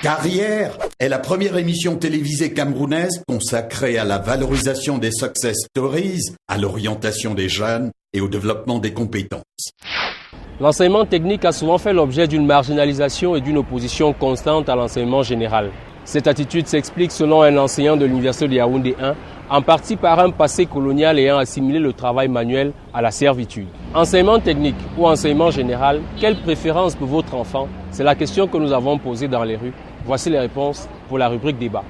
Carrière est la première émission télévisée camerounaise consacrée à la valorisation des success stories, à l'orientation des jeunes et au développement des compétences. L'enseignement technique a souvent fait l'objet d'une marginalisation et d'une opposition constante à l'enseignement général. Cette attitude s'explique, selon un enseignant de l'Université de Yaoundé 1, en partie par un passé colonial ayant assimilé le travail manuel à la servitude. Enseignement technique ou enseignement général, quelle préférence pour votre enfant? C'est la question que nous avons posée dans les rues. Voici les réponses pour la rubrique débat.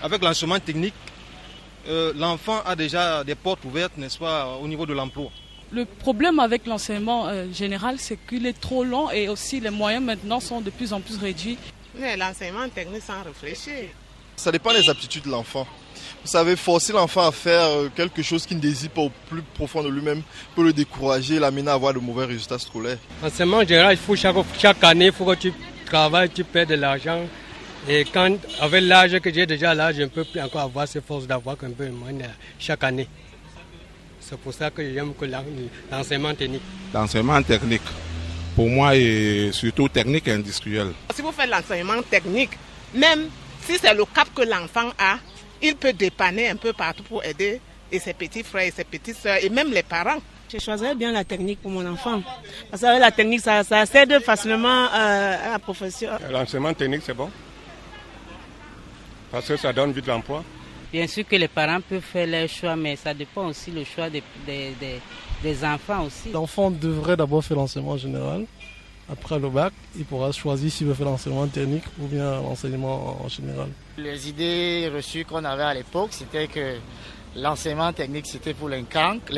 Avec l'enseignement technique, l'enfant a déjà des portes ouvertes, n'est-ce pas, au niveau de l'emploi. Le problème avec l'enseignement général, c'est qu'il est trop long et aussi les moyens maintenant sont de plus en plus réduits. Mais l'enseignement technique sans réfléchir. Ça dépend des aptitudes de l'enfant. Vous savez, forcer l'enfant à faire quelque chose qu'il ne désire pas au plus profond de lui-même peut le décourager et l'amener à avoir de mauvais résultats scolaires. L'enseignement général, il faut chaque année, il faut que tu travailles, tu perds de l'argent. Et quand, avec l'âge que j'ai déjà là, je ne peux plus encore avoir cette force d'avoir un peu moins chaque année. C'est pour ça que j'aime que l'enseignement technique. L'enseignement technique, pour moi, est surtout technique et industriel. Si vous faites l'enseignement technique, même si c'est le cap que l'enfant a, il peut dépanner un peu partout pour aider et ses petits frères et ses petites sœurs et même les parents. Je choisirais bien la technique pour mon enfant. Parce que la technique, ça accède facilement à la profession. L'enseignement technique, c'est bon. Parce que ça donne vite l'emploi. Bien sûr que les parents peuvent faire leur choix, mais ça dépend aussi du choix des enfants aussi. L'enfant devrait d'abord faire l'enseignement général. Après le bac, il pourra choisir s'il veut faire l'enseignement technique ou bien l'enseignement en général. Les idées reçues qu'on avait à l'époque, c'était que l'enseignement technique, c'était pour les cancres.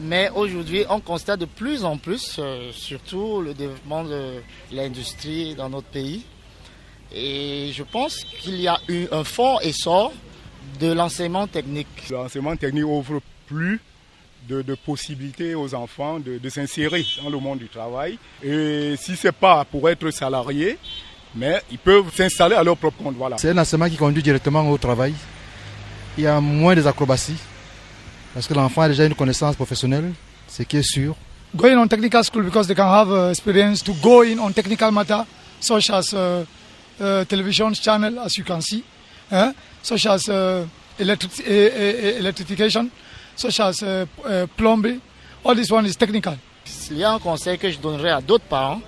Mais aujourd'hui, on constate de plus en plus, surtout le développement de l'industrie dans notre pays. Et je pense qu'il y a eu un fort essor de l'enseignement technique. L'enseignement technique offre plus de possibilités aux enfants de s'insérer dans le monde du travail. Et si ce n'est pas pour être salarié, mais ils peuvent s'installer à leur propre compte. Voilà. C'est un enseignement qui conduit directement au travail. Il y a moins des acrobaties, parce que l'enfant a déjà une connaissance professionnelle, ce qui est sûr. Going on technical school because they can have experience to go in on technical matter, such as television channel, as you can see, such as electrification, such as plumbing. All this one is technical. Il y a un conseil que je donnerais à d'autres parents,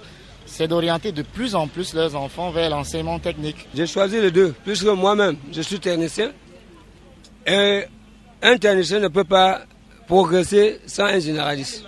c'est d'orienter de plus en plus leurs enfants vers l'enseignement technique. J'ai choisi les deux, puisque moi-même, je suis technicien. Et un technicien ne peut pas progresser sans un généraliste.